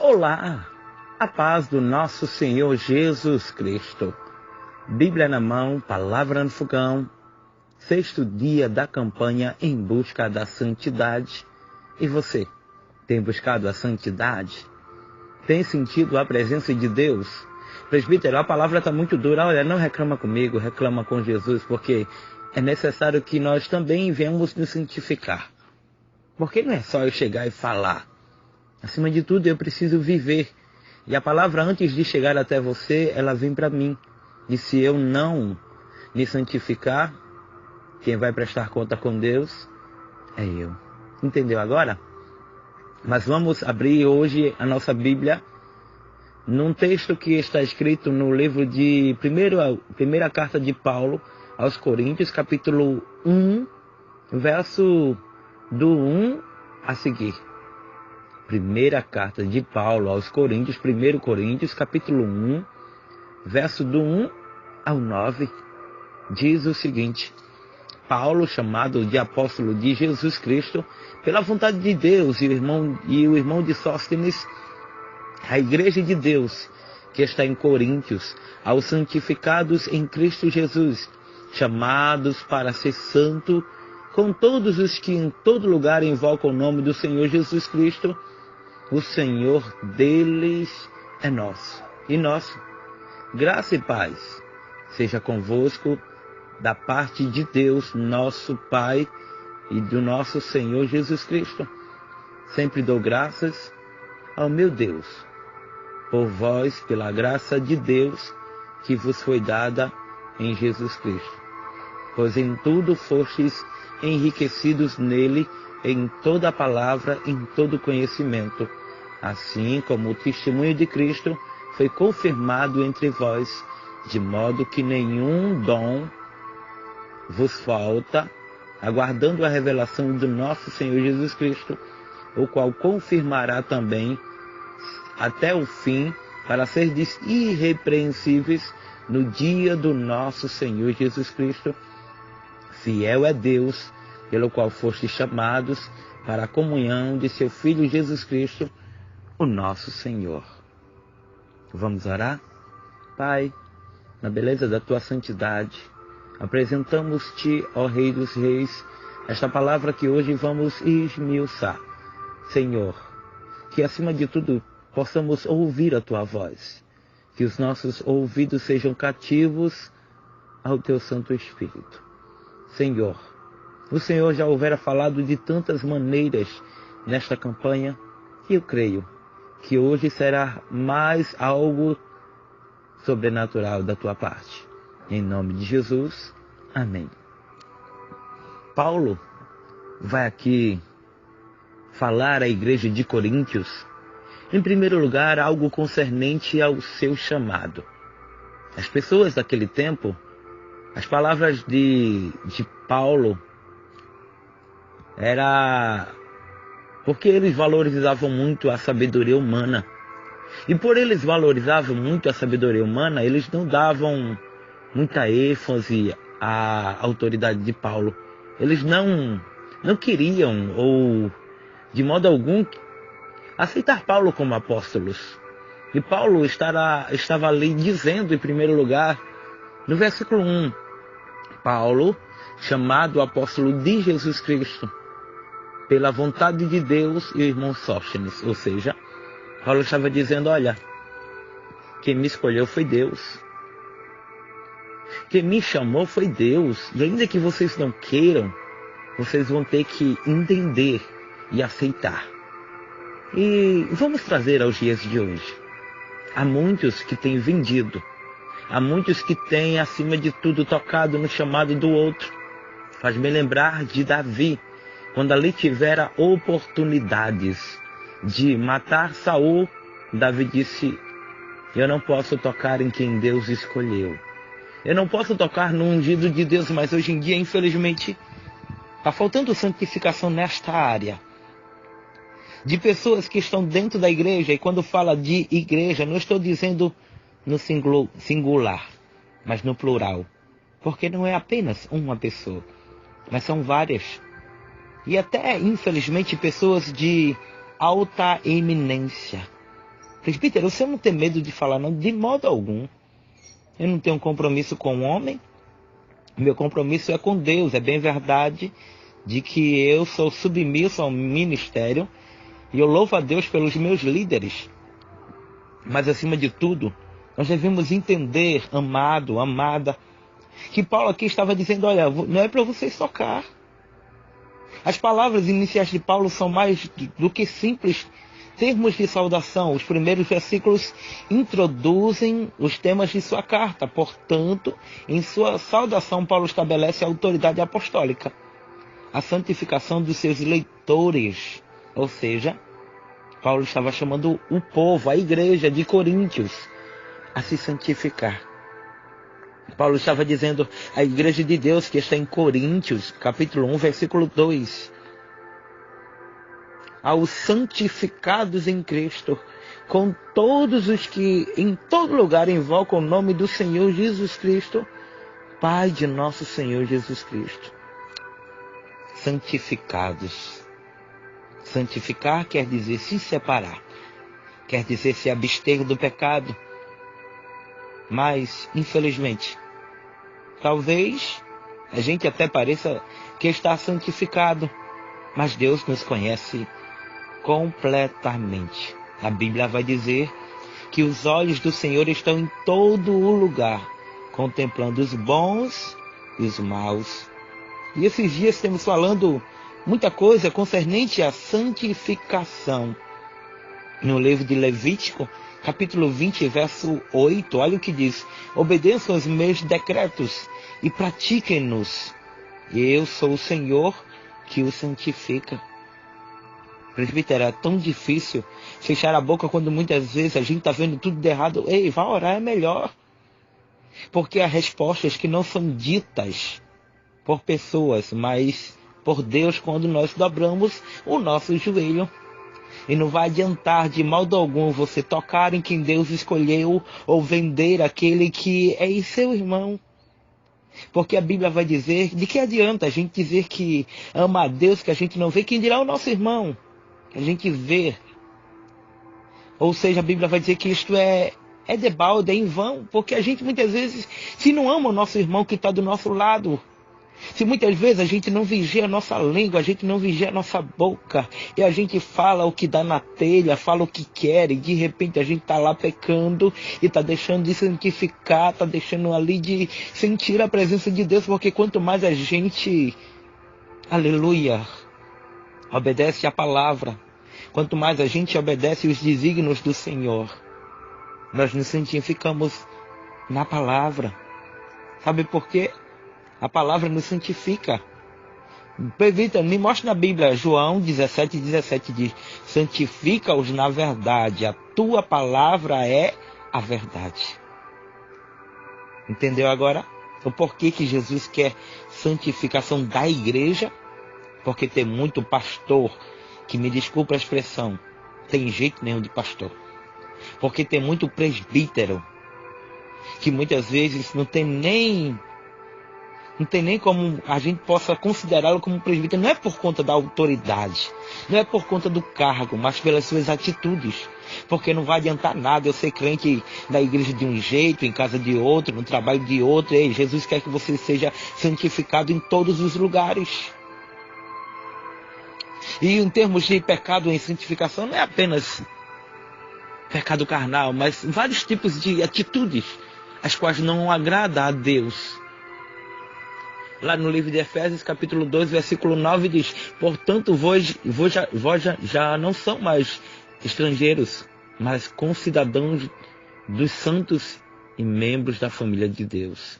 Olá, a paz do nosso Senhor Jesus Cristo. Bíblia na mão, palavra no fogão. Sexto dia da campanha em busca da santidade. E você, tem buscado a santidade? Tem sentido a presença de Deus? Presbítero, a palavra está muito dura. Olha, não reclama comigo, reclama com Jesus, porque é necessário que nós também venhamos nos santificar. Porque não é só eu chegar e falar. Acima de tudo, eu preciso viver. E a palavra, antes de chegar até você, ela vem para mim. E se eu não me santificar, quem vai prestar conta com Deus é eu. Entendeu agora? Mas vamos abrir hoje a nossa Bíblia num texto que está escrito no livro de primeira carta de Paulo aos Coríntios, capítulo 1, verso do 1 a seguir. Primeira carta de Paulo aos Coríntios, 1 Coríntios, capítulo 1, verso do 1 ao 9, diz o seguinte: Paulo, chamado de apóstolo de Jesus Cristo, pela vontade de Deus, e o irmão de Sóstenes, a igreja de Deus, que está em Coríntios, aos santificados em Cristo Jesus, chamados para ser santo, com todos os que em todo lugar invocam o nome do Senhor Jesus Cristo. O Senhor deles é nosso e nosso. Graça e paz seja convosco da parte de Deus, nosso Pai, e do nosso Senhor Jesus Cristo. Sempre dou graças ao meu Deus por vós, pela graça de Deus que vos foi dada em Jesus Cristo. Pois em tudo fostes enriquecidos nele, em toda palavra, em todo conhecimento, assim como o testemunho de Cristo foi confirmado entre vós, de modo que nenhum dom vos falta, aguardando a revelação do nosso Senhor Jesus Cristo, o qual confirmará também até o fim, para serdes irrepreensíveis no dia do nosso Senhor Jesus Cristo. Fiel é Deus, pelo qual fostes chamados para a comunhão de seu Filho Jesus Cristo, o nosso Senhor. Vamos orar? Pai, na beleza da tua santidade, apresentamos-te, ó Rei dos Reis, esta palavra que hoje vamos esmiuçar. Senhor, que acima de tudo possamos ouvir a tua voz, que os nossos ouvidos sejam cativos ao teu Santo Espírito. Senhor, o Senhor já houvera falado de tantas maneiras nesta campanha, e eu creio que hoje será mais algo sobrenatural da tua parte. Em nome de Jesus, amém. Paulo vai aqui falar à igreja de Coríntios, em primeiro lugar, algo concernente ao seu chamado. As pessoas daquele tempo, as palavras de Paulo, era porque eles valorizavam muito a sabedoria humana. E por eles valorizavam muito a sabedoria humana, eles não davam muita ênfase à autoridade de Paulo. Eles não queriam, ou de modo algum, aceitar Paulo como apóstolos. E Paulo estava ali dizendo, em primeiro lugar, no versículo 1, Paulo, chamado apóstolo de Jesus Cristo, pela vontade de Deus, e o irmão Sóstenes. Ou seja, Paulo estava dizendo, olha, quem me escolheu foi Deus. Quem me chamou foi Deus. E ainda que vocês não queiram, vocês vão ter que entender e aceitar. E vamos trazer aos dias de hoje. Há muitos que têm vendido. Há muitos que têm, acima de tudo, tocado no chamado do outro. Faz-me lembrar de Davi, quando ali tivera oportunidades de matar Saul. Davi disse, eu não posso tocar em quem Deus escolheu. Eu não posso tocar no ungido de Deus, mas hoje em dia, infelizmente, está faltando santificação nesta área. De pessoas que estão dentro da igreja, e quando fala de igreja, não estou dizendo no singular, mas no plural. Porque não é apenas uma pessoa, mas são várias. E até, infelizmente, pessoas de alta eminência, Presbítero, você não tem medo de falar não? De modo algum. Eu não tenho um compromisso com o homem. Meu compromisso é com Deus. É bem verdade de que eu sou submisso ao ministério e eu louvo a Deus pelos meus líderes. Mas acima de tudo, nós devemos entender, amado, amada, que Paulo aqui estava dizendo, olha, não é para vocês tocar. As palavras iniciais de Paulo são mais do que simples termos de saudação. Os primeiros versículos introduzem os temas de sua carta. Portanto, em sua saudação, Paulo estabelece a autoridade apostólica, a santificação dos seus leitores. Ou seja, Paulo estava chamando o povo, a igreja de Coríntios, a se santificar. Paulo estava dizendo à igreja de Deus que está em Coríntios, capítulo 1, versículo 2. Aos santificados em Cristo, com todos os que em todo lugar invocam o nome do Senhor Jesus Cristo, Pai de nosso Senhor Jesus Cristo. Santificados. Santificar quer dizer se separar, quer dizer se abster do pecado. Mas, infelizmente, talvez a gente até pareça que está santificado, mas Deus nos conhece completamente. A Bíblia vai dizer que os olhos do Senhor estão em todo o lugar, contemplando os bons e os maus. E esses dias temos falando muita coisa concernente à santificação. No livro de Levítico, capítulo 20, verso 8, olha o que diz: obedeçam aos meus decretos e pratiquem-nos. Eu sou o Senhor que os santifica. Presbítero, é tão difícil fechar a boca quando muitas vezes a gente está vendo tudo de errado. Ei, vá orar, é melhor. Porque há respostas que não são ditas por pessoas, mas por Deus quando nós dobramos o nosso joelho. E não vai adiantar de modo algum você tocar em quem Deus escolheu ou vender aquele que é seu irmão. Porque a Bíblia vai dizer, de que adianta a gente dizer que ama a Deus que a gente não vê? Quem dirá o nosso irmão? Que a gente vê. Ou seja, a Bíblia vai dizer que isto é debalde, é em vão. Porque a gente muitas vezes, se não ama o nosso irmão que está do nosso lado, se muitas vezes a gente não vigia a nossa língua, a gente não vigia a nossa boca, e a gente fala o que dá na telha, fala o que quer, e de repente a gente está lá pecando, e está deixando de santificar, está deixando ali de sentir a presença de Deus, porque quanto mais a gente, aleluia, obedece a palavra, quanto mais a gente obedece os desígnios do Senhor, nós nos santificamos na palavra. Sabe por quê? A palavra nos santifica. Permita, me mostre na Bíblia, João 17:17 diz: santifica-os na verdade, a tua palavra é a verdade. Entendeu agora o porquê que Jesus quer santificação da igreja? Porque tem muito pastor, que me desculpa a expressão, tem jeito nenhum de pastor. Porque tem muito presbítero, que muitas vezes não tem nem como a gente possa considerá-lo como presbítero. Não é por conta da autoridade, não é por conta do cargo, mas pelas suas atitudes. Porque não vai adiantar nada eu ser crente na igreja de um jeito, em casa de outro, no trabalho de outro. Ei, Jesus quer que você seja santificado em todos os lugares. E em termos de pecado em santificação, não é apenas pecado carnal, mas vários tipos de atitudes, as quais não agradam a Deus. Lá no livro de Efésios, capítulo 2, versículo 9, diz: portanto, vós já não são mais estrangeiros, mas concidadãos dos santos e membros da família de Deus.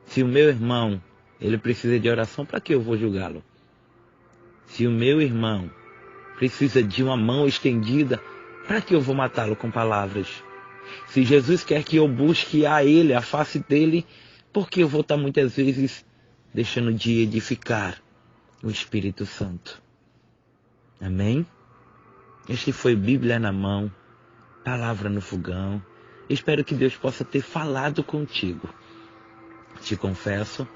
Se o meu irmão, ele precisa de oração, para que eu vou julgá-lo? Se o meu irmão precisa de uma mão estendida, para que eu vou matá-lo com palavras? Se Jesus quer que eu busque a Ele, a face dEle, por que eu vou estar muitas vezes deixando de edificar o Espírito Santo? Amém? Este foi Bíblia na mão, palavra no fogão. Espero que Deus possa ter falado contigo. Te confesso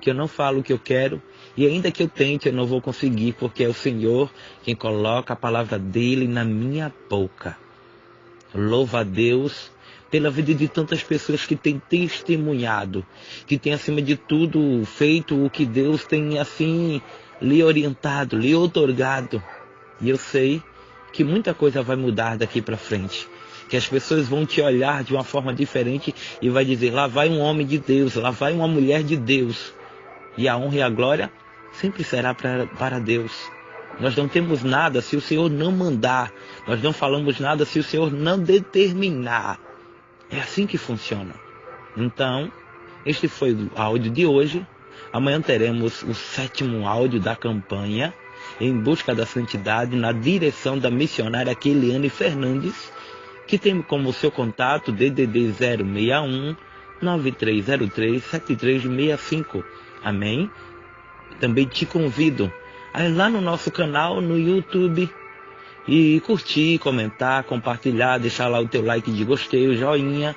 que eu não falo o que eu quero, e ainda que eu tente, eu não vou conseguir, porque é o Senhor quem coloca a palavra dele na minha boca. Louva a Deus pela vida de tantas pessoas que têm testemunhado, que têm acima de tudo feito o que Deus tem assim lhe orientado, lhe outorgado. E eu sei que muita coisa vai mudar daqui para frente, que as pessoas vão te olhar de uma forma diferente e vai dizer: lá vai um homem de Deus, lá vai uma mulher de Deus. E a honra e a glória sempre será para Deus. Nós não temos nada se o Senhor não mandar. Nós não falamos nada se o Senhor não determinar. É assim que funciona. Então, este foi o áudio de hoje. Amanhã teremos o 7º áudio da campanha Em Busca da Santidade, na direção da missionária Keliane Fernandes, que tem como seu contato DDD 061 9303 7365. Amém? Também te convido a ir lá no nosso canal no YouTube e curtir, comentar, compartilhar, deixar lá o teu like de gostei, o joinha,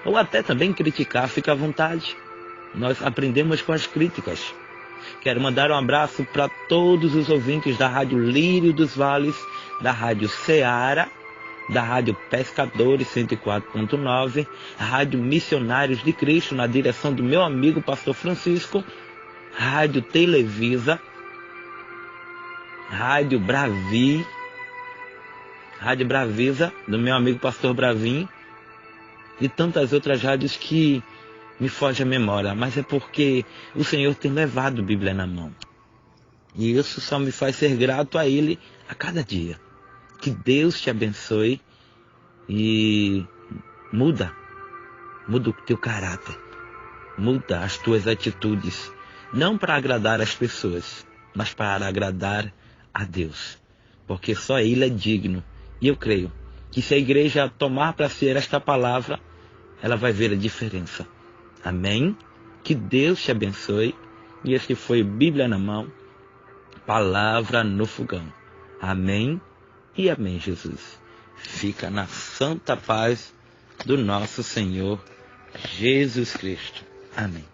ou até também criticar, fica à vontade. Nós aprendemos com as críticas. Quero mandar um abraço para todos os ouvintes da Rádio Lírio dos Vales, da Rádio Ceará, da Rádio Pescadores 104.9, Rádio Missionários de Cristo, na direção do meu amigo Pastor Francisco, Rádio Televisa, Rádio Bravisa, do meu amigo Pastor Bravin, e tantas outras rádios que me foge a memória, mas é porque o Senhor tem levado a Bíblia na mão. E isso só me faz ser grato a Ele a cada dia. Que Deus te abençoe e muda o teu caráter, muda as tuas atitudes, não para agradar as pessoas, mas para agradar a Deus, porque só Ele é digno. E eu creio que se a igreja tomar para si esta palavra, ela vai ver a diferença. Amém? Que Deus te abençoe. E este foi Bíblia na Mão, Palavra no Fogão. Amém e amém, Jesus. Fica na santa paz do nosso Senhor Jesus Cristo. Amém.